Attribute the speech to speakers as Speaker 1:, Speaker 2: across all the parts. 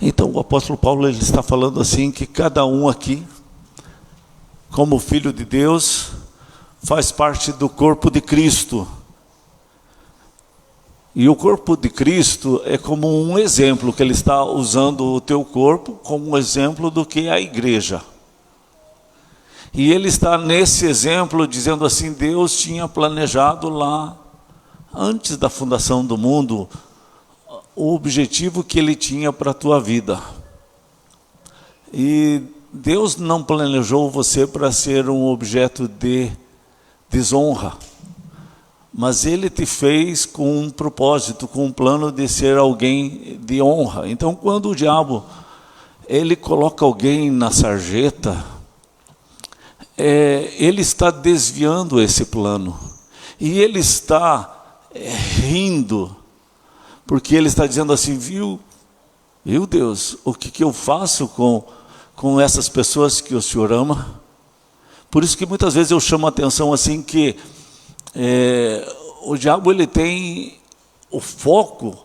Speaker 1: Então o apóstolo Paulo ele está falando assim que cada um aqui, como filho de Deus, faz parte do corpo de Cristo. E o corpo de Cristo é como um exemplo, que ele está usando o teu corpo como um exemplo do que é a igreja. E ele está nesse exemplo dizendo assim, Deus tinha planejado lá, antes da fundação do mundo, o objetivo que ele tinha para a tua vida. E Deus não planejou você para ser um objeto de desonra, mas ele te fez com um propósito, com um plano de ser alguém de honra. Então quando o diabo ele coloca alguém na sarjeta, ele está desviando esse plano, e ele está rindo, porque ele está dizendo assim, viu Deus, o que eu faço com essas pessoas que o Senhor ama? Por isso que muitas vezes eu chamo a atenção assim que o diabo ele tem o foco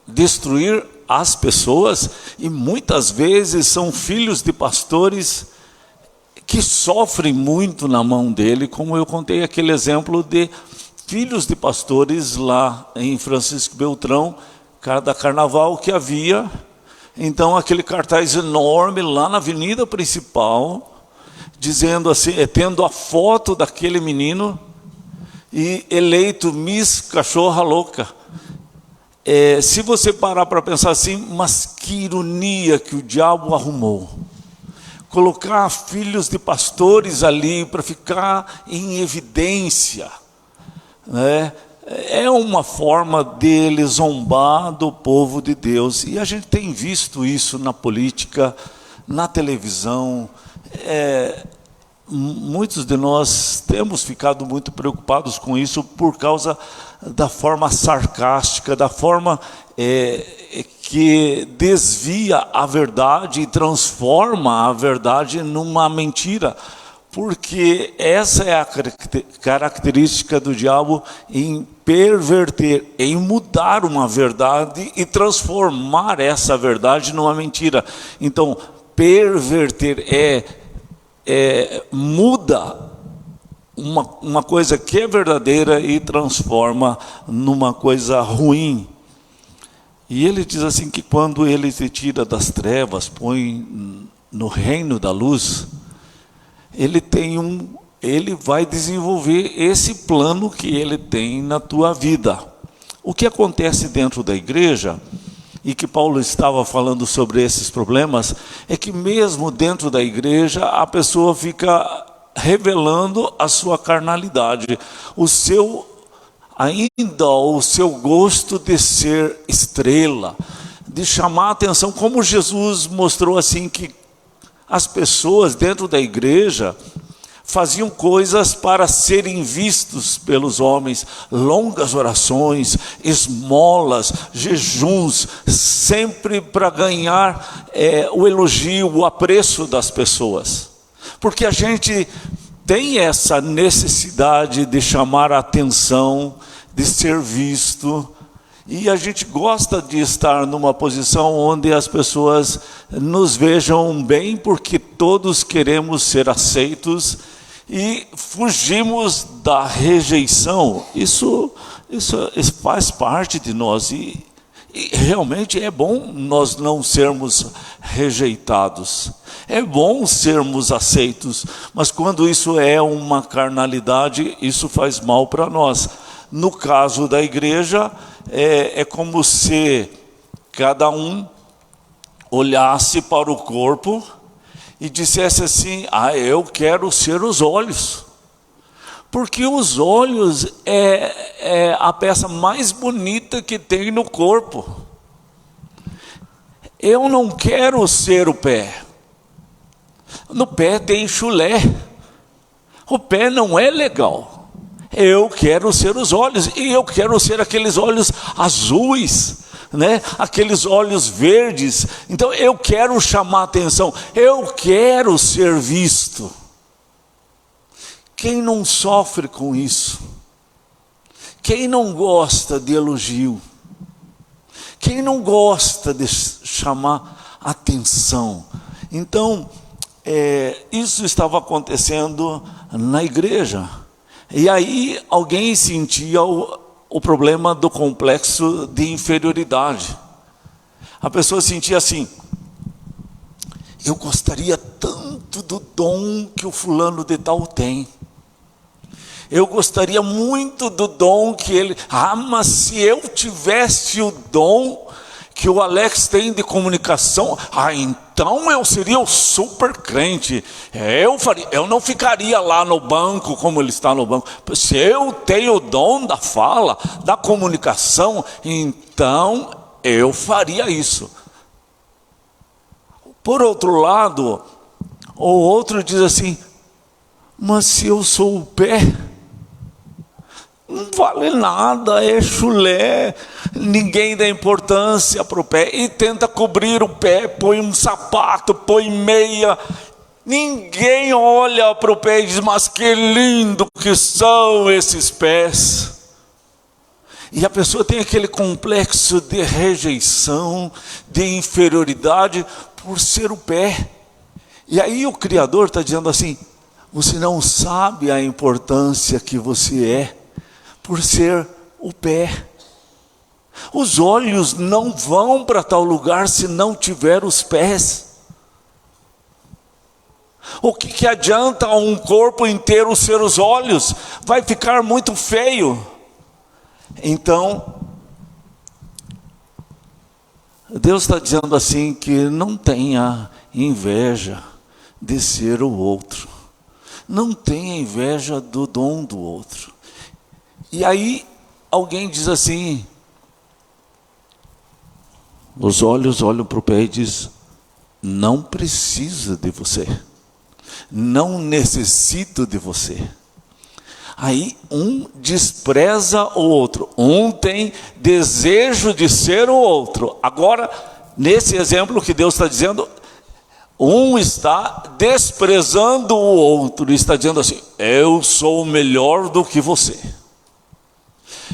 Speaker 1: destruir as pessoas, e muitas vezes são filhos de pastores que sofrem muito na mão dele, como eu contei aquele exemplo de filhos de pastores lá em Francisco Beltrão, cada carnaval que havia, então aquele cartaz enorme lá na avenida principal, dizendo assim, tendo a foto daquele menino, e eleito Miss Cachorra Louca. Se você parar para pensar assim, mas que ironia que o diabo arrumou. Colocar filhos de pastores ali para ficar em evidência, né? É uma forma dele zombar do povo de Deus. E a gente tem visto isso na política, na televisão. Muitos de nós temos ficado muito preocupados com isso por causa da forma sarcástica, da forma que desvia a verdade e transforma a verdade numa mentira. Porque essa é a característica do diabo, em perverter, em mudar uma verdade e transformar essa verdade numa mentira. Então, perverter muda uma coisa que é verdadeira e transforma numa coisa ruim. E ele diz assim que quando ele te tira das trevas, põe no reino da luz, ele vai desenvolver esse plano que ele tem na tua vida. O que acontece dentro da igreja, e que Paulo estava falando sobre esses problemas, é que mesmo dentro da igreja a pessoa fica revelando a sua carnalidade, o seu gosto de ser estrela, de chamar a atenção, como Jesus mostrou assim que as pessoas dentro da igreja faziam coisas para serem vistos pelos homens, longas orações, esmolas, jejuns, sempre para ganhar o elogio, o apreço das pessoas. Porque a gente tem essa necessidade de chamar a atenção, de ser visto, e a gente gosta de estar numa posição onde as pessoas nos vejam bem, porque todos queremos ser aceitos e fugimos da rejeição. Isso faz parte de nós, e realmente é bom nós não sermos rejeitados, é bom sermos aceitos, mas quando isso é uma carnalidade, isso faz mal para nós. No caso da igreja, é como se cada um olhasse para o corpo e dissesse assim, eu quero ser os olhos, porque os olhos é a peça mais bonita que tem no corpo. Eu não quero ser o pé. No pé tem chulé, o pé não é legal. Eu quero ser os olhos, e eu quero ser aqueles olhos azuis, né? Aqueles olhos verdes. Então eu quero chamar a atenção, eu quero ser visto. Quem não sofre com isso? Quem não gosta de elogio? Quem não gosta de chamar atenção? Então, isso estava acontecendo na igreja. E aí alguém sentia o problema do complexo de inferioridade. A pessoa sentia assim: eu gostaria tanto do dom que o fulano de tal tem. Eu gostaria muito do dom que ele... mas se eu tivesse o dom que o Alex tem de comunicação, então eu seria o super crente. Eu não ficaria lá no banco como ele está no banco. Se eu tenho o dom da fala, da comunicação, então eu faria isso. Por outro lado, o outro diz assim: mas se eu sou o pé, não vale nada, é chulé, ninguém dá importância para o pé, e tenta cobrir o pé, põe um sapato, põe meia, ninguém olha para o pé e diz: mas que lindo que são esses pés. E a pessoa tem aquele complexo de rejeição, de inferioridade por ser o pé. E aí o Criador está dizendo assim: você não sabe a importância que você é por ser o pé. Os olhos não vão para tal lugar se não tiver os pés. O que adianta um corpo inteiro ser os olhos? Vai ficar muito feio. Então, Deus está dizendo assim que não tenha inveja de ser o outro. Não tenha inveja do dom do outro. E aí alguém diz assim: os olhos olham para o pé e diz: não preciso de você, não necessito de você. Aí um despreza o outro, um tem desejo de ser o outro. Agora, nesse exemplo que Deus está dizendo, um está desprezando o outro, está dizendo assim: eu sou melhor do que você,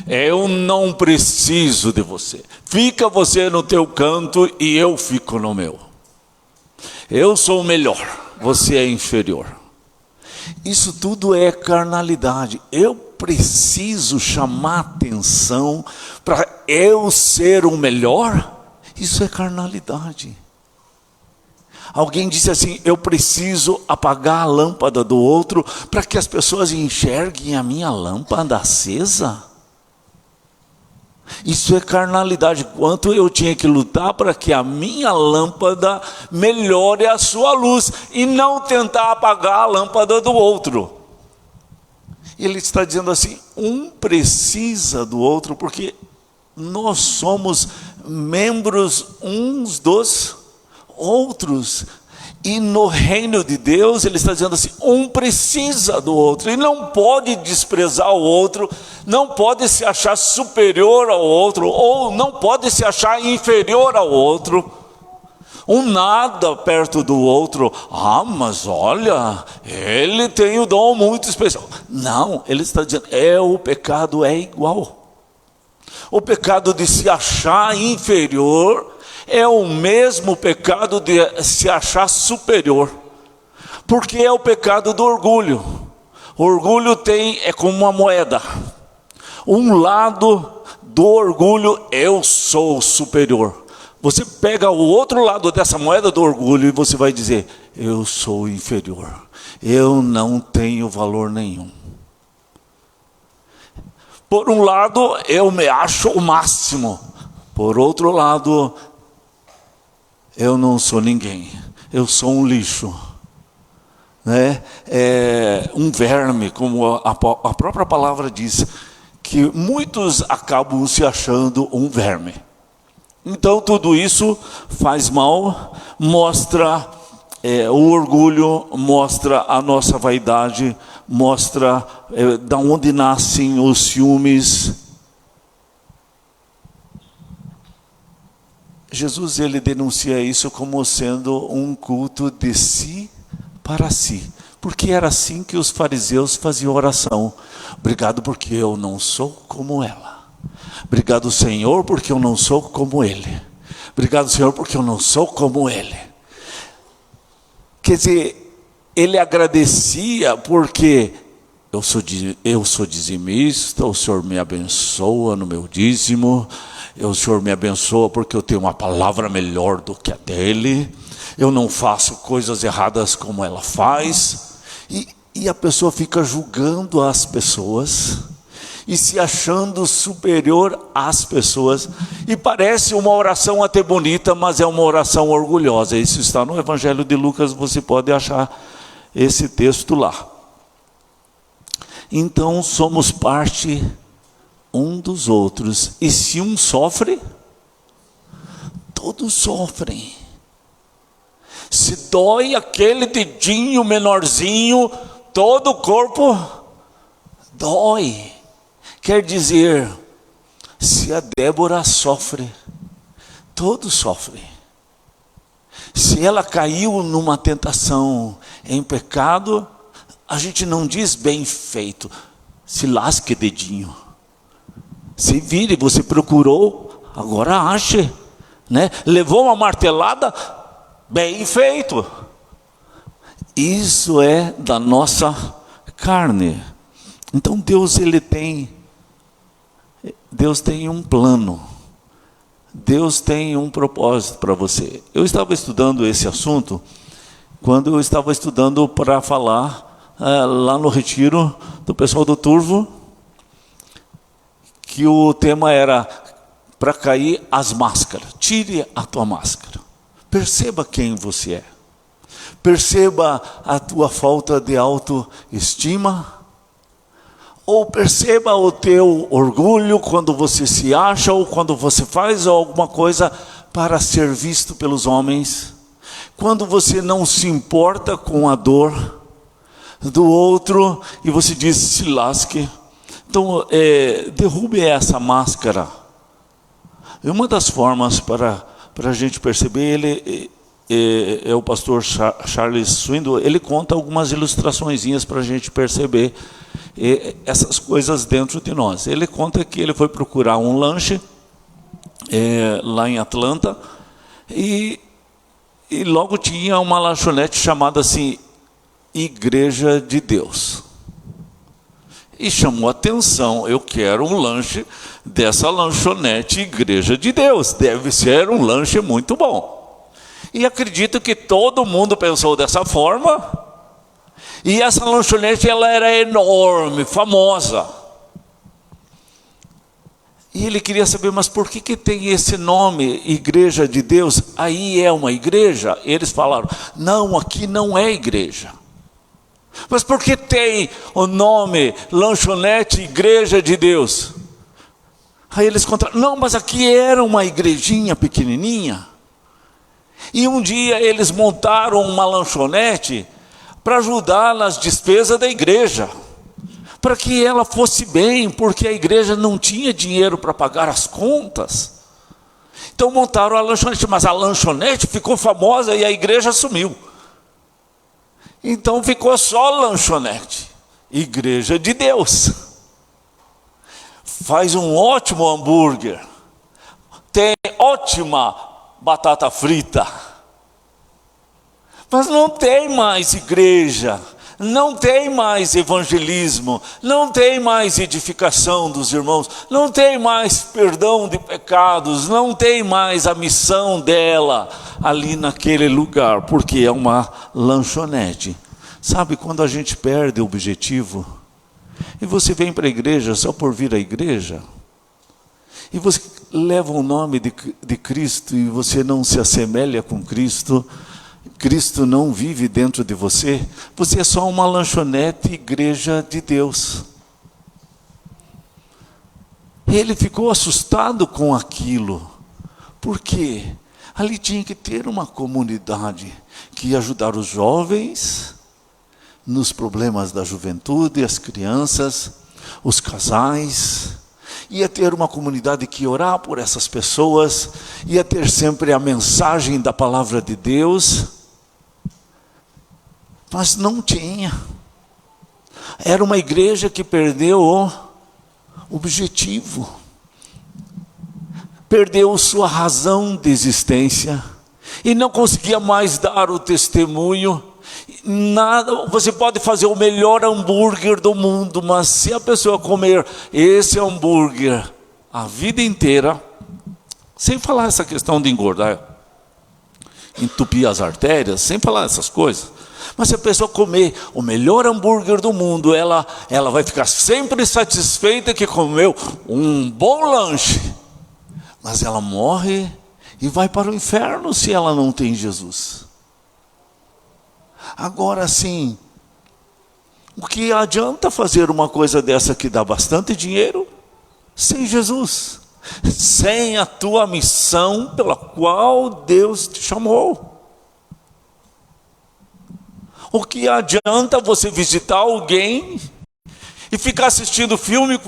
Speaker 1: eu não preciso de você, fica você no teu canto e eu fico no meu. Eu sou melhor, você é inferior. Isso tudo é carnalidade. Eu preciso chamar atenção para eu ser o melhor. Isso é carnalidade. Alguém disse assim: eu preciso apagar a lâmpada do outro para que as pessoas enxerguem a minha lâmpada acesa. Isso é carnalidade. Quanto eu tinha que lutar para que a minha lâmpada melhore a sua luz e não tentar apagar a lâmpada do outro. Ele está dizendo assim: um precisa do outro, porque nós somos membros uns dos outros. E no reino de Deus ele está dizendo assim: um precisa do outro, e não pode desprezar o outro, não pode se achar superior ao outro, ou não pode se achar inferior ao outro. Um nada perto do outro. Mas olha, ele tem o dom muito especial. Não, ele está dizendo, o pecado é igual. O pecado de se achar inferior é o mesmo pecado de se achar superior, porque é o pecado do orgulho. O orgulho é como uma moeda. Um lado do orgulho: eu sou superior. Você pega o outro lado dessa moeda do orgulho e você vai dizer: eu sou inferior, eu não tenho valor nenhum. Por um lado, eu me acho o máximo. Por outro lado, eu não sou ninguém, eu sou um lixo, né? Um verme, como a própria palavra diz, que muitos acabam se achando um verme. Então tudo isso faz mal, mostra o orgulho, mostra a nossa vaidade, mostra da onde nascem os ciúmes. Jesus, ele denuncia isso como sendo um culto de si para si, porque era assim que os fariseus faziam oração: obrigado porque eu não sou como ela. Obrigado, Senhor, porque eu não sou como ele. Obrigado, Senhor, porque eu não sou como ele. Quer dizer, ele agradecia porque eu sou dizimista, o Senhor me abençoa no meu dízimo, o Senhor me abençoa porque eu tenho uma palavra melhor do que a dele, eu não faço coisas erradas como ela faz. E a pessoa fica julgando as pessoas e se achando superior às pessoas, e parece uma oração até bonita, mas é uma oração orgulhosa. Isso está no Evangelho de Lucas, você pode achar esse texto lá. Então somos parte um dos outros, e se um sofre, todos sofrem. Se dói aquele dedinho menorzinho, todo o corpo dói. Quer dizer, se a Débora sofre, todos sofrem. Se ela caiu numa tentação, em pecado, a gente não diz bem feito, se lasque dedinho. Se vire, você procurou, agora ache, né? Levou uma martelada, bem feito. Isso é da nossa carne. Então Deus tem um plano. Deus tem um propósito para você. Eu estava estudando esse assunto quando eu estava estudando para falar lá no retiro do pessoal do Turvo, que o tema era para cair as máscaras. Tire a tua máscara. Perceba quem você é. Perceba a tua falta de autoestima. Ou perceba o teu orgulho quando você se acha, ou quando você faz alguma coisa para ser visto pelos homens. Quando você não se importa com a dor do outro e você diz, se lasque. Então, derrube essa máscara. E uma das formas para a gente perceber, ele é o pastor Charles Swindoll, ele conta algumas ilustraçõezinhas para a gente perceber essas coisas dentro de nós. Ele conta que ele foi procurar um lanche lá em Atlanta e logo tinha uma lanchonete chamada assim, Igreja de Deus. E chamou a atenção, eu quero um lanche dessa lanchonete Igreja de Deus, deve ser um lanche muito bom. E acredito que todo mundo pensou dessa forma. E essa lanchonete, ela era enorme, famosa. E ele queria saber, mas por que tem esse nome, Igreja de Deus? Aí é uma igreja? Eles falaram, não, aqui não é igreja. Mas por que tem o nome, lanchonete, Igreja de Deus? Aí eles contaram, não, mas aqui era uma igrejinha pequenininha. E um dia eles montaram uma lanchonete para ajudar nas despesas da igreja, para que ela fosse bem, porque a igreja não tinha dinheiro para pagar as contas. Então montaram a lanchonete, mas a lanchonete ficou famosa e a igreja sumiu. Então ficou só lanchonete, Igreja de Deus. Faz um ótimo hambúrguer, tem ótima batata frita. Mas não tem mais igreja, não tem mais evangelismo, não tem mais edificação dos irmãos, não tem mais perdão de pecados, não tem mais a missão dela ali naquele lugar, porque é uma lanchonete. Sabe quando a gente perde o objetivo? E você vem para a igreja só por vir à igreja? E você leva o nome de Cristo e você não se assemelha com Cristo? Cristo não vive dentro de você, você é só uma lanchonete Igreja de Deus. Ele ficou assustado com aquilo, porque ali tinha que ter uma comunidade que ia ajudar os jovens nos problemas da juventude, as crianças, os casais. Ia ter uma comunidade que ia orar por essas pessoas, ia ter sempre a mensagem da palavra de Deus. Mas não tinha. Era uma igreja que perdeu o objetivo. perdeu sua razão de existência e não conseguia mais dar o testemunho. Nada, você pode fazer o melhor hambúrguer do mundo, mas se a pessoa comer esse hambúrguer a vida inteira, sem falar essa questão de engordar, entupir as artérias, sem falar essas coisas, mas se a pessoa comer o melhor hambúrguer do mundo, ela vai ficar sempre satisfeita que comeu um bom lanche, mas ela morre e vai para o inferno se ela não tem Jesus. Agora sim, o que adianta fazer uma coisa dessa que dá bastante dinheiro sem Jesus? Sem a tua missão pela qual Deus te chamou? O que adianta você visitar alguém e ficar assistindo filme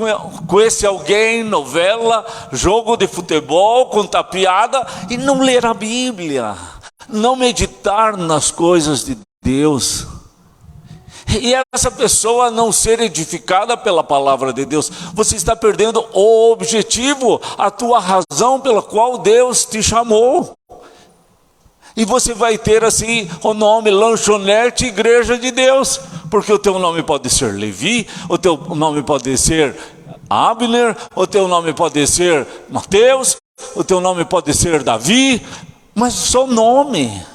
Speaker 1: com esse alguém, novela, jogo de futebol, contar piada e não ler a Bíblia, não meditar nas coisas de Deus? E essa pessoa não ser edificada pela palavra de Deus, você está perdendo o objetivo, a tua razão pela qual Deus te chamou. E você vai ter assim o nome Lanchonete Igreja de Deus, porque o teu nome pode ser Levi, o teu nome pode ser Abner, o teu nome pode ser Mateus, o teu nome pode ser Davi, mas só nome.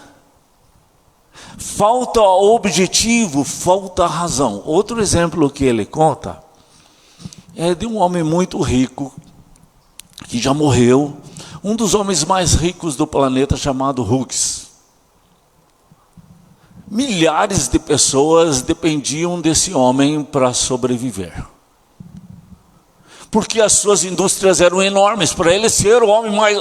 Speaker 1: Falta objetivo, falta razão. Outro exemplo que ele conta é de um homem muito rico, que já morreu, um dos homens mais ricos do planeta, chamado Hughes. Milhares de pessoas dependiam desse homem para sobreviver, porque as suas indústrias eram enormes. Para ele ser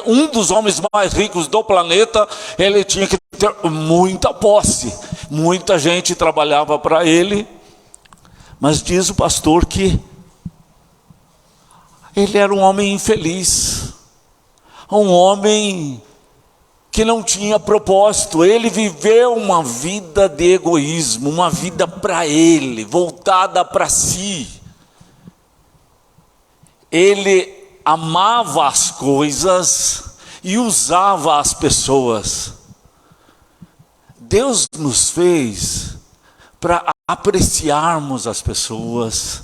Speaker 1: um dos homens mais ricos do planeta, ele tinha que ter muita posse, muita gente trabalhava para ele. Mas diz o pastor que ele era um homem infeliz, um homem que não tinha propósito. Ele viveu uma vida de egoísmo, uma vida para ele, voltada para si. Ele amava as coisas e usava as pessoas. Deus nos fez para apreciarmos as pessoas,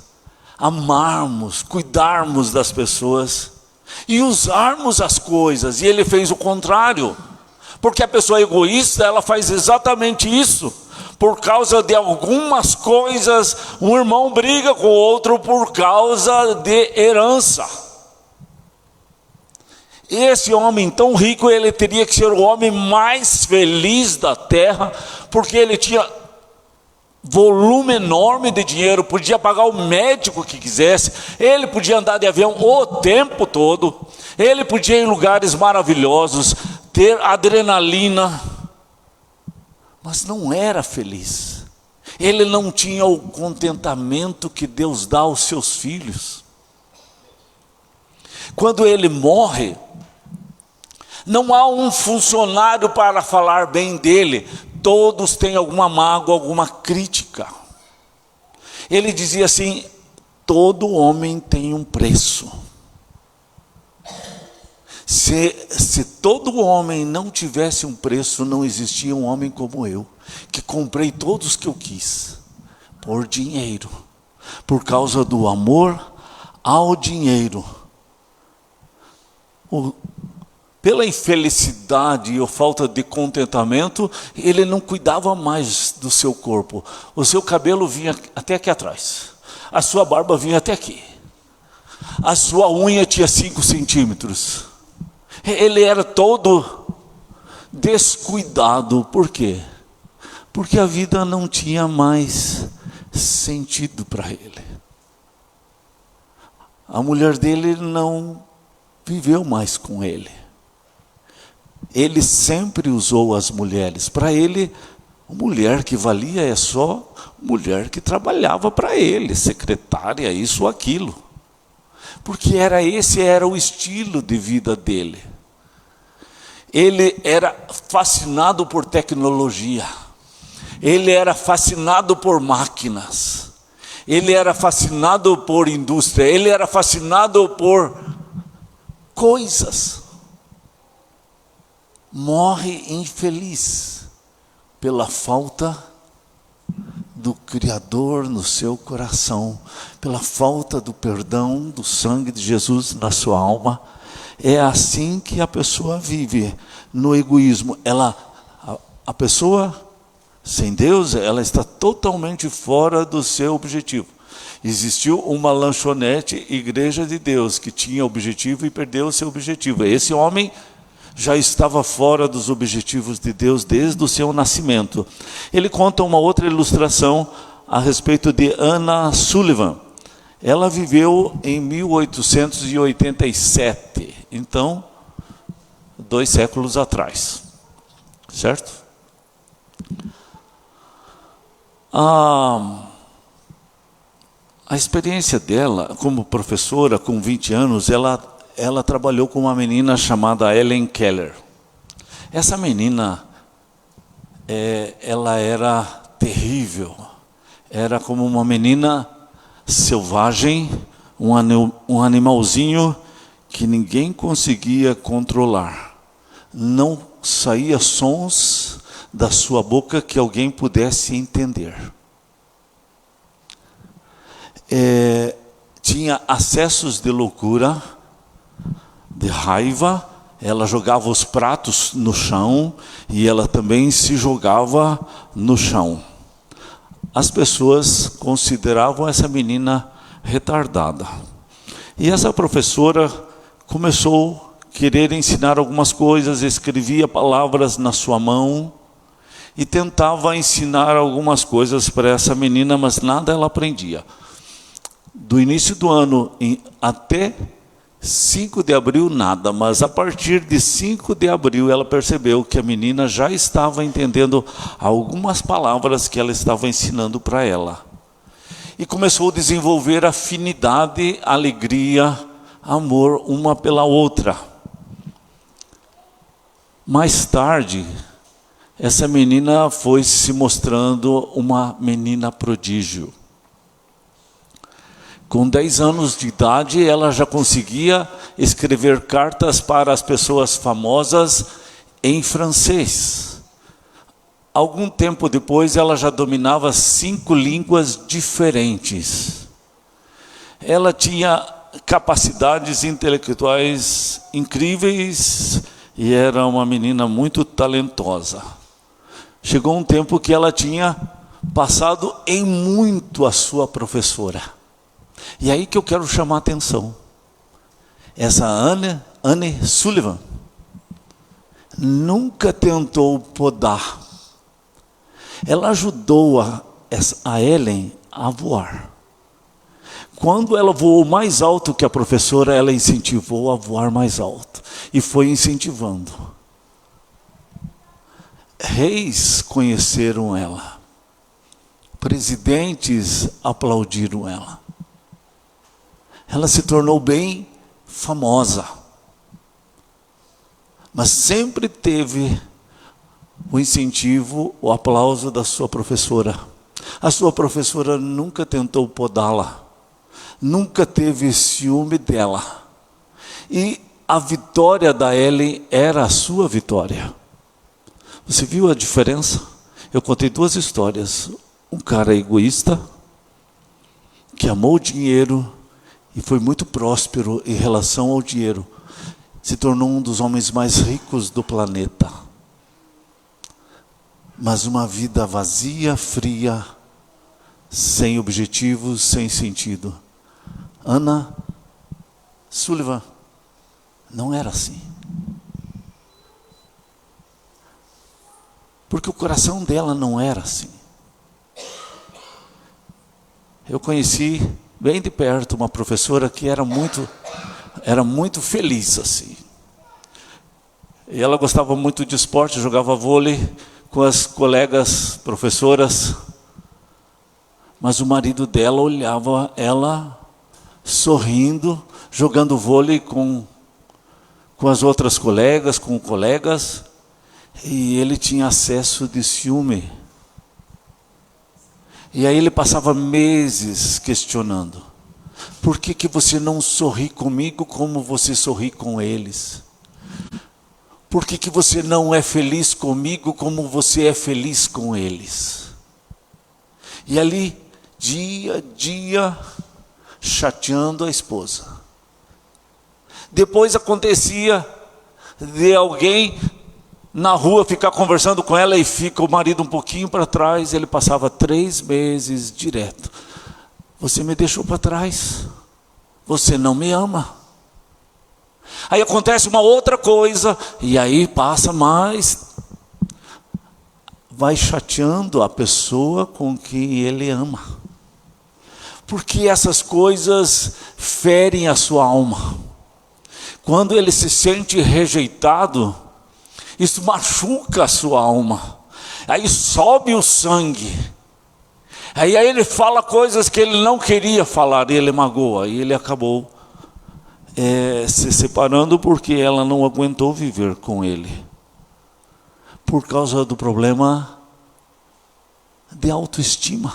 Speaker 1: amarmos, cuidarmos das pessoas e usarmos as coisas. E ele fez o contrário, porque a pessoa egoísta, ela faz exatamente isso. Por causa de algumas coisas, um irmão briga com o outro por causa de herança. Esse homem tão rico, ele teria que ser o homem mais feliz da terra, porque ele tinha volume enorme de dinheiro, podia pagar o médico que quisesse, ele podia andar de avião o tempo todo, ele podia ir em lugares maravilhosos, ter adrenalina, mas não era feliz. Ele não tinha o contentamento que Deus dá aos seus filhos. Quando ele morre, não há um funcionário para falar bem dele. Todos têm alguma mágoa, alguma crítica. Ele dizia assim: todo homem tem um preço. Se todo homem não tivesse um preço, não existia um homem como eu, que comprei todos que eu quis, por dinheiro, por causa do amor ao dinheiro. Pela infelicidade e a falta de contentamento, ele não cuidava mais do seu corpo. O seu cabelo vinha até aqui atrás, a sua barba vinha até aqui, a sua unha tinha 5 centímetros. Ele era todo descuidado. Por quê? Porque a vida não tinha mais sentido para ele. A mulher dele não viveu mais com ele. Ele sempre usou as mulheres. Para ele, a mulher que valia é só mulher que trabalhava para ele, secretária, isso ou aquilo. Porque esse era o estilo de vida dele. Ele era fascinado por tecnologia. Ele era fascinado por máquinas. Ele era fascinado por indústria. Ele era fascinado por coisas. morre infeliz pela falta do Criador no seu coração, pela falta do perdão do sangue de Jesus na sua alma. É assim que a pessoa vive, no egoísmo. A pessoa sem Deus, ela está totalmente fora do seu objetivo. Existiu uma lanchonete Igreja de Deus que tinha objetivo e perdeu o seu objetivo. Esse homem já estava fora dos objetivos de Deus desde o seu nascimento. Ele conta uma outra ilustração a respeito de Anna Sullivan. Ela viveu em 1887, então 2 séculos atrás, certo? A experiência dela como professora, com 20 anos, ela trabalhou com uma menina chamada Helen Keller. Essa menina, ela era terrível. Era como uma menina selvagem, um animalzinho que ninguém conseguia controlar. Não saía sons da sua boca que alguém pudesse entender. Tinha acessos de loucura, de raiva. Ela jogava os pratos no chão e ela também se jogava no chão. As pessoas consideravam essa menina retardada. E essa professora começou a querer ensinar algumas coisas, escrevia palavras na sua mão e tentava ensinar algumas coisas para essa menina, mas nada ela aprendia. Do início do ano até 5 de abril, nada, mas a partir de 5 de abril ela percebeu que a menina já estava entendendo algumas palavras que ela estava ensinando para ela. E começou a desenvolver afinidade, alegria, amor uma pela outra. Mais tarde, essa menina foi se mostrando uma menina prodígio. Com 10 anos de idade, ela já conseguia escrever cartas para as pessoas famosas em francês. Algum tempo depois, ela já dominava 5 línguas diferentes. Ela tinha capacidades intelectuais incríveis e era uma menina muito talentosa. Chegou um tempo que ela tinha passado em muito a sua professora. E aí que eu quero chamar a atenção. Essa Anne Sullivan nunca tentou podar. Ela ajudou a Helen a voar. Quando ela voou mais alto que a professora, ela incentivou a voar mais alto. E foi incentivando. Reis conheceram ela. Presidentes aplaudiram ela. Ela se tornou bem famosa. Mas sempre teve o incentivo, o aplauso da sua professora. A sua professora nunca tentou podá-la. Nunca teve ciúme dela. E a vitória da Ellen era a sua vitória. Você viu a diferença? Eu contei 2 histórias. Um cara egoísta, que amou o dinheiro e foi muito próspero em relação ao dinheiro. Se tornou um dos homens mais ricos do planeta. Mas uma vida vazia, fria, sem objetivos, sem sentido. Anna Sullivan não era assim. Porque o coração dela não era assim. Eu conheci bem de perto uma professora que era muito feliz assim. E ela gostava muito de esporte, jogava vôlei com as colegas professoras. Mas o marido dela olhava ela sorrindo, jogando vôlei com as outras colegas, com colegas. E ele tinha acesso de ciúme. E aí ele passava meses questionando. Por que você não sorri comigo como você sorri com eles? Por que que você não é feliz comigo como você é feliz com eles? E ali, dia a dia, chateando a esposa. Depois acontecia de alguém na rua ficar conversando com ela e fica o marido um pouquinho para trás. Ele passava 3 meses direto. Você me deixou para trás. Você não me ama. Aí acontece uma outra coisa, e aí passa mais. Vai chateando a pessoa com quem ele ama. Porque essas coisas ferem a sua alma. Quando ele se sente rejeitado, isso machuca a sua alma. Aí sobe o sangue. Aí ele fala coisas que ele não queria falar, e ele magoa. E ele acabou se separando porque ela não aguentou viver com ele. Por causa do problema de autoestima.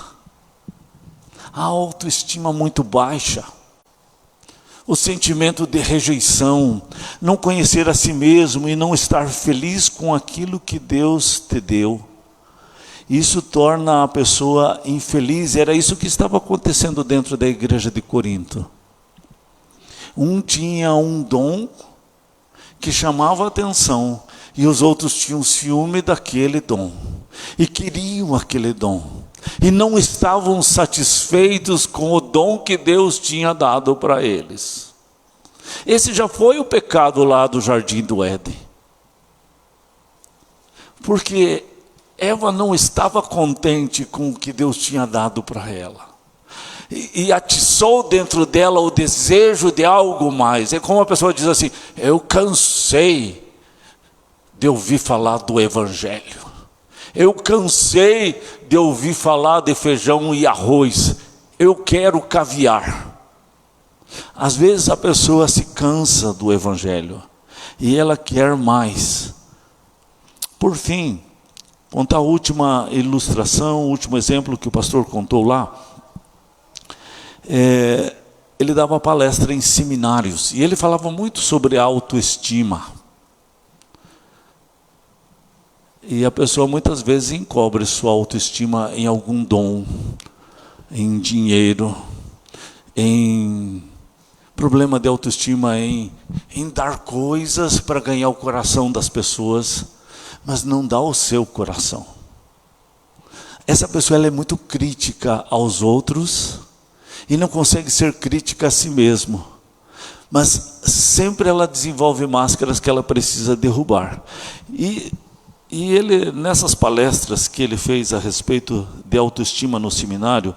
Speaker 1: A autoestima muito baixa. O sentimento de rejeição, não conhecer a si mesmo e não estar feliz com aquilo que Deus te deu. Isso torna a pessoa infeliz. Era isso que estava acontecendo dentro da igreja de Corinto. Um tinha um dom que chamava a atenção e os outros tinham ciúme daquele dom e queriam aquele dom. E não estavam satisfeitos com o dom que Deus tinha dado para eles. Esse já foi o pecado lá do jardim do Éden. Porque Eva não estava contente com o que Deus tinha dado para ela. E atiçou dentro dela o desejo de algo mais. É como a pessoa diz assim: eu cansei de ouvir falar do Evangelho. Eu cansei de ouvir falar de feijão e arroz. Eu quero caviar. Às vezes a pessoa se cansa do Evangelho e ela quer mais. Por fim, contar a última ilustração, o último exemplo que o pastor contou lá. Ele dava palestra em seminários e ele falava muito sobre autoestima. E a pessoa muitas vezes encobre sua autoestima em algum dom, em dinheiro, em problema de autoestima em dar coisas para ganhar o coração das pessoas, mas não dá o seu coração. Essa pessoa ela é muito crítica aos outros e não consegue ser crítica a si mesmo. Mas sempre ela desenvolve máscaras que ela precisa derrubar. E ele, nessas palestras que ele fez a respeito de autoestima no seminário,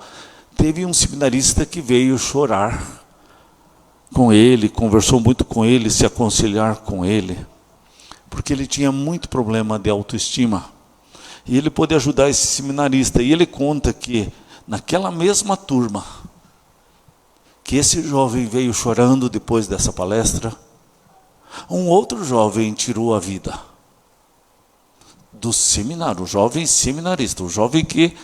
Speaker 1: teve um seminarista que veio chorar com ele, conversou muito com ele, se aconselhar com ele, porque ele tinha muito problema de autoestima. E ele pôde ajudar esse seminarista. E ele conta que naquela mesma turma, que esse jovem veio chorando depois dessa palestra, um outro jovem tirou a vida. Do seminário, o jovem seminarista, o jovem que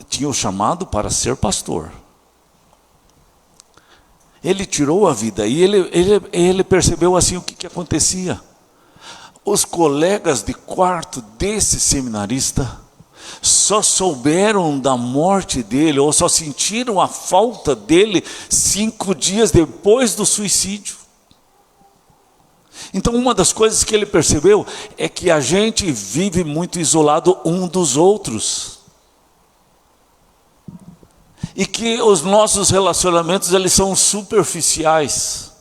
Speaker 1: tinha o chamado para ser pastor. Ele tirou a vida e ele percebeu assim o que acontecia. Os colegas de quarto desse seminarista só souberam da morte dele, ou só sentiram a falta dele 5 dias depois do suicídio. Então uma das coisas que ele percebeu é que a gente vive muito isolado um dos outros. E que os nossos relacionamentos eles são superficiais.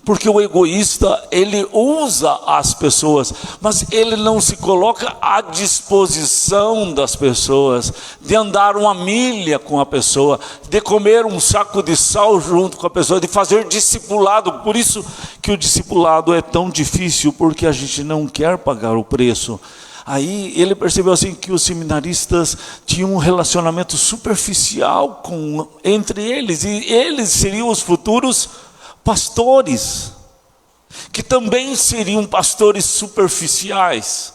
Speaker 1: Porque o egoísta, ele usa as pessoas, mas ele não se coloca à disposição das pessoas, de andar 1 milha com a pessoa, de comer um saco de sal junto com a pessoa, de fazer discipulado. Por isso que o discipulado é tão difícil, porque a gente não quer pagar o preço. Aí ele percebeu assim que os seminaristas tinham um relacionamento superficial entre eles, e eles seriam os futuros pastores, que também seriam pastores superficiais,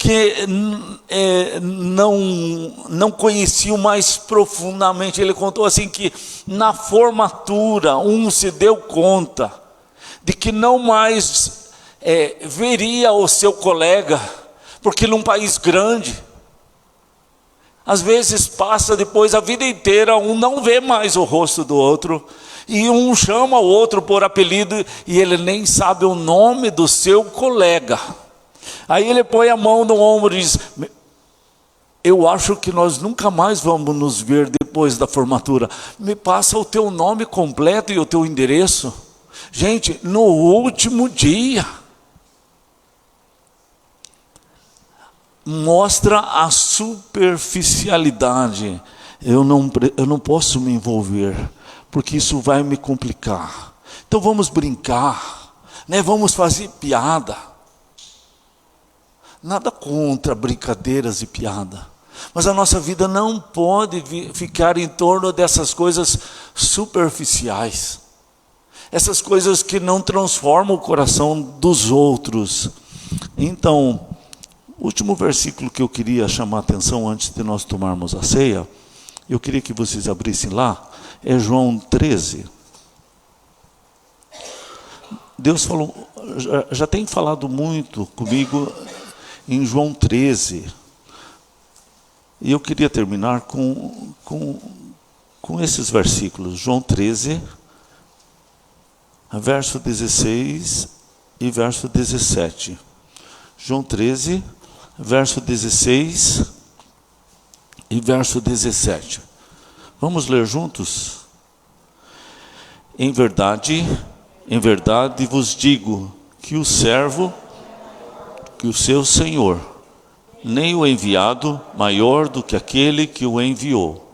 Speaker 1: que não conheciam mais profundamente. Ele contou assim que na formatura um se deu conta de que não mais veria o seu colega, porque num país grande, às vezes passa depois a vida inteira, um não vê mais o rosto do outro, e um chama o outro por apelido, e ele nem sabe o nome do seu colega. Aí ele põe a mão no ombro e diz: eu acho que nós nunca mais vamos nos ver depois da formatura. Me passa o teu nome completo e o teu endereço. Gente, no último dia, mostra a superficialidade. Eu não posso me envolver, porque isso vai me complicar. Então vamos brincar, né? Vamos fazer piada. Nada contra brincadeiras e piada, mas a nossa vida não pode ficar em torno dessas coisas superficiais, essas coisas que não transformam o coração dos outros. Então, o último versículo que eu queria chamar a atenção antes de nós tomarmos a ceia, eu queria que vocês abrissem lá, é João 13. Deus falou, já tem falado muito comigo em João 13, e eu queria terminar com esses versículos, João 13, verso 16 e verso 17. João 13, verso 16 e verso 17. Vamos ler juntos? Em verdade vos digo que o servo, que o seu senhor, nem o enviado maior do que aquele que o enviou.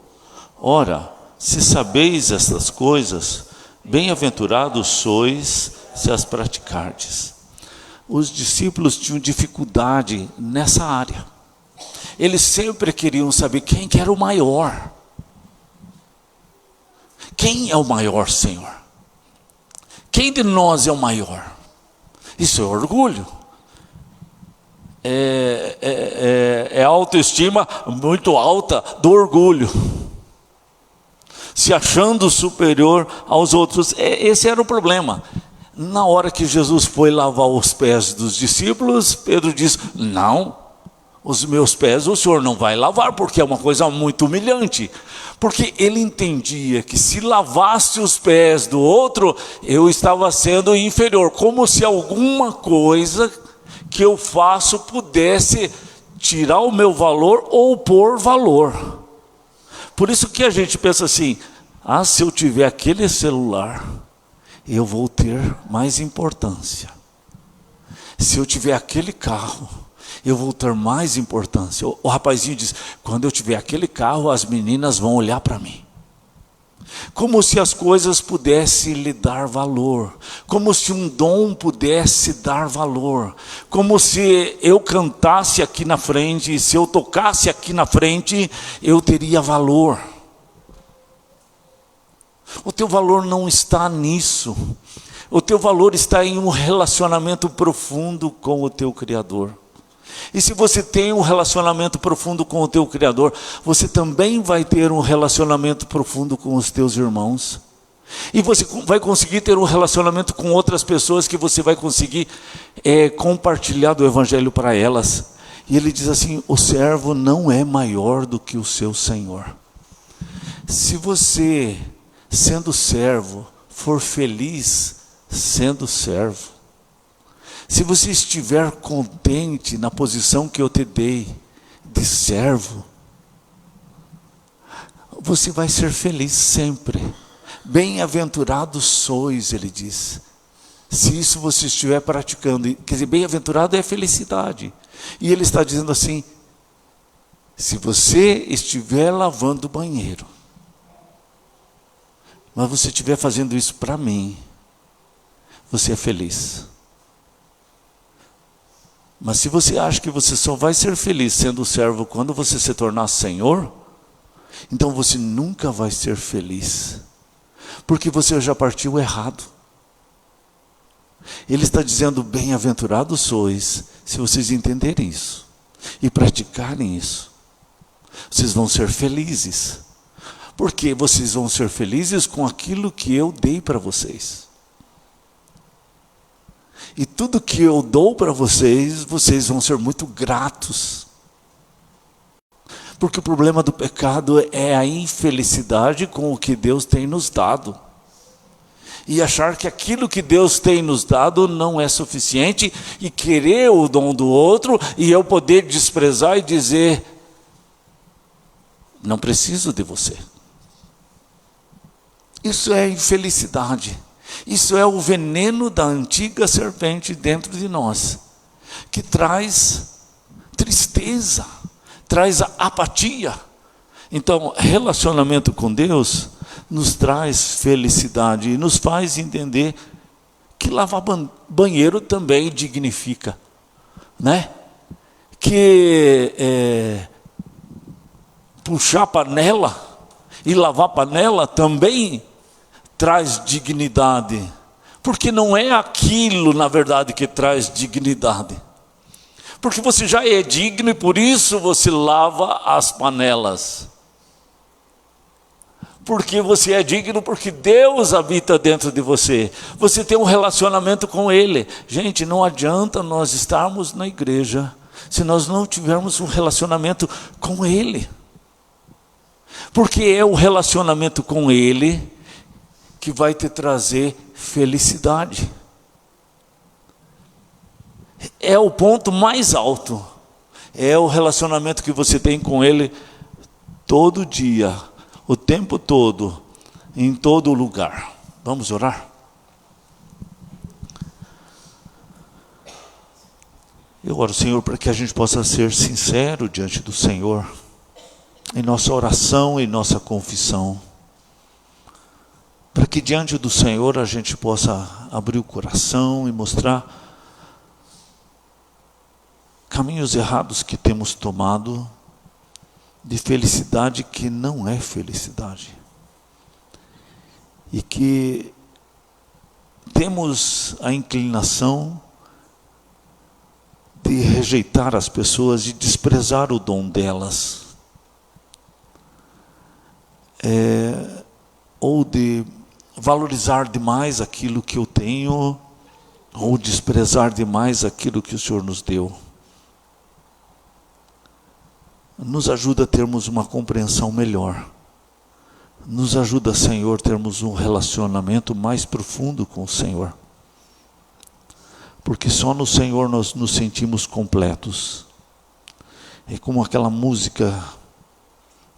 Speaker 1: Ora, se sabeis estas coisas, bem-aventurados sois se as praticardes. Os discípulos tinham dificuldade nessa área. Eles sempre queriam saber quem que era o maior. Quem é o maior, Senhor? Quem de nós é o maior? Isso é orgulho. É autoestima muito alta do orgulho, se achando superior aos outros. Esse era o problema. Na hora que Jesus foi lavar os pés dos discípulos, Pedro disse: não, os meus pés o Senhor não vai lavar, porque é uma coisa muito humilhante. Porque ele entendia que se lavasse os pés do outro, eu estava sendo inferior, como se alguma coisa que eu faço pudesse tirar o meu valor ou pôr valor. Por isso que a gente pensa assim: se eu tiver aquele celular, eu vou ter mais importância. Se eu tiver aquele carro, eu vou ter mais importância. O rapazinho diz: quando eu tiver aquele carro, as meninas vão olhar para mim. Como se as coisas pudessem lhe dar valor, como se um dom pudesse dar valor, como se eu cantasse aqui na frente, se eu tocasse aqui na frente, eu teria valor. O teu valor não está nisso. O teu valor está em um relacionamento profundo com o teu Criador. E se você tem um relacionamento profundo com o teu Criador, você também vai ter um relacionamento profundo com os teus irmãos. E você vai conseguir ter um relacionamento com outras pessoas, que você vai conseguir compartilhar do Evangelho para elas. E ele diz assim: o servo não é maior do que o seu senhor. Se você, sendo servo, for feliz sendo servo, se você estiver contente na posição que eu te dei de servo, você vai ser feliz sempre. Bem-aventurados sois, ele diz, se isso você estiver praticando. Quer dizer, bem-aventurado é felicidade. E ele está dizendo assim: se você estiver lavando o banheiro, mas você estiver fazendo isso para mim, você é feliz. Mas se você acha que você só vai ser feliz sendo servo quando você se tornar senhor, então você nunca vai ser feliz, porque você já partiu errado. Ele está dizendo: bem-aventurados sois, se vocês entenderem isso. e praticarem isso, vocês vão ser felizes. Porque vocês vão ser felizes com aquilo que eu dei para vocês. E tudo que eu dou para vocês, vocês vão ser muito gratos. Porque o problema do pecado é a infelicidade com o que Deus tem nos dado. E achar que aquilo que Deus tem nos dado não é suficiente, e querer o dom do outro, e eu poder desprezar e dizer: não preciso de você. Isso é infelicidade. Isso é o veneno da antiga serpente dentro de nós, que traz tristeza, traz apatia. Então, relacionamento com Deus nos traz felicidade e nos faz entender que lavar banheiro também dignifica, né? Que puxar panela e lavar panela também traz dignidade, porque não é aquilo, na verdade, que traz dignidade, porque você já é digno e por isso você lava as panelas, porque você é digno, porque Deus habita dentro de você, você tem um relacionamento com Ele. Gente, não adianta nós estarmos na igreja se nós não tivermos um relacionamento com Ele, porque é o relacionamento com Ele que vai te trazer felicidade. É o ponto mais alto, é o relacionamento que você tem com Ele todo dia, o tempo todo, em todo lugar. Vamos orar? Eu oro, Senhor, para que a gente possa ser sincero diante do Senhor, em nossa oração e nossa confissão, para que diante do Senhor a gente possa abrir o coração e mostrar caminhos errados que temos tomado, de felicidade que não é felicidade, e que temos a inclinação de rejeitar as pessoas, de desprezar o dom delas, ou de valorizar demais aquilo que eu tenho, ou desprezar demais aquilo que o Senhor nos deu. Nos ajuda a termos uma compreensão melhor. Nos ajuda, Senhor, a termos um relacionamento mais profundo com o Senhor. Porque só no Senhor nós nos sentimos completos. É como aquela música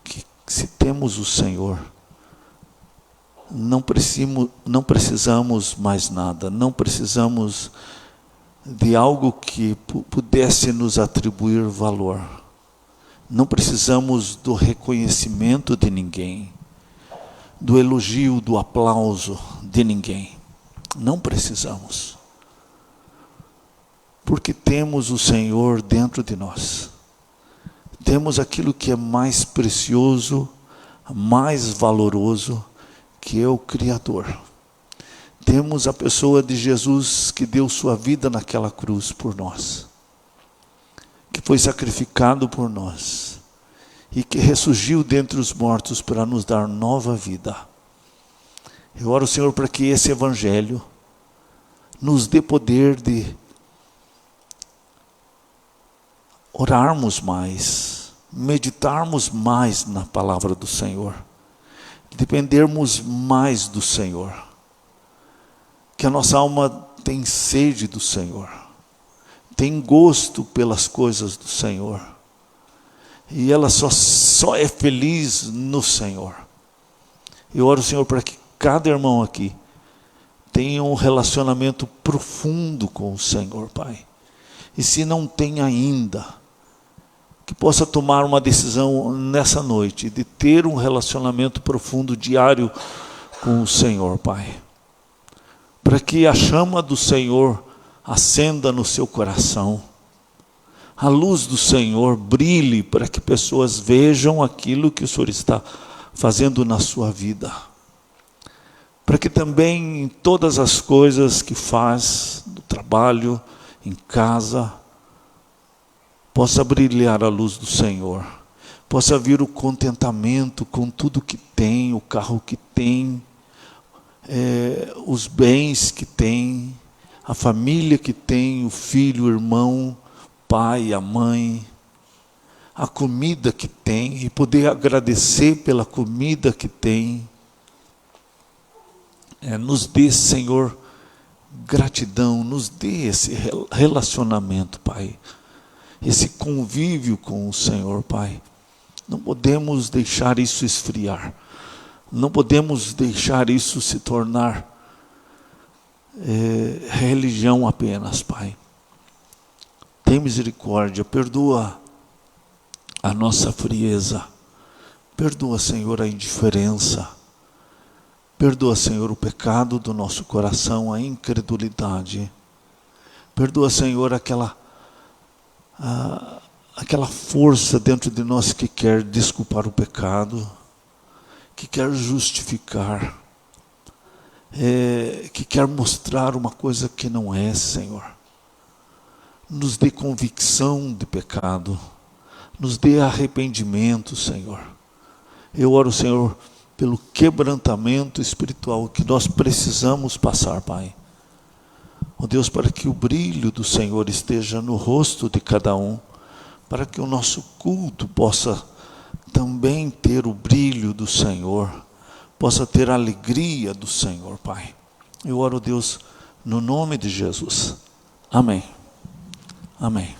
Speaker 1: que, se temos o Senhor, não precisamos mais nada, não precisamos de algo que pudesse nos atribuir valor, não precisamos do reconhecimento de ninguém, do elogio, do aplauso de ninguém, não precisamos, porque temos o Senhor dentro de nós, temos aquilo que é mais precioso, mais valoroso, que é o Criador. Temos a pessoa de Jesus que deu sua vida naquela cruz por nós, que foi sacrificado por nós e que ressurgiu dentre os mortos para nos dar nova vida. Eu oro, Senhor, para que esse Evangelho nos dê poder de orarmos mais, meditarmos mais na palavra do Senhor, dependermos mais do Senhor, que a nossa alma tem sede do Senhor, tem gosto pelas coisas do Senhor, e ela só é feliz no Senhor. Eu oro, Senhor, para que cada irmão aqui tenha um relacionamento profundo com o Senhor, Pai, e se não tem ainda, que possa tomar uma decisão nessa noite, de ter um relacionamento profundo, diário com o Senhor, Pai. Para que a chama do Senhor acenda no seu coração. A luz do Senhor brilhe para que pessoas vejam aquilo que o Senhor está fazendo na sua vida. Para que também em todas as coisas que faz, no trabalho, em casa, possa brilhar a luz do Senhor, possa vir o contentamento com tudo que tem, o carro que tem, os bens que tem, a família que tem, o filho, o irmão, o pai, a mãe, a comida que tem, e poder agradecer pela comida que tem. Nos dê, Senhor, gratidão, nos dê esse relacionamento, Pai, esse convívio com o Senhor, Pai. Não podemos deixar isso esfriar, não podemos deixar isso se tornar religião apenas, Pai. Tem misericórdia, perdoa a nossa frieza, perdoa, Senhor, a indiferença, perdoa, Senhor, o pecado do nosso coração, a incredulidade, perdoa, Senhor, aquela força dentro de nós que quer desculpar o pecado, que quer justificar, que quer mostrar uma coisa que não é, Senhor. Nos dê convicção de pecado, nos dê arrependimento, Senhor. Eu oro, Senhor, pelo quebrantamento espiritual que nós precisamos passar, Pai. Ó Deus, para que o brilho do Senhor esteja no rosto de cada um, para que o nosso culto possa também ter o brilho do Senhor, possa ter a alegria do Senhor, Pai. Eu oro, Deus, no nome de Jesus. Amém. Amém.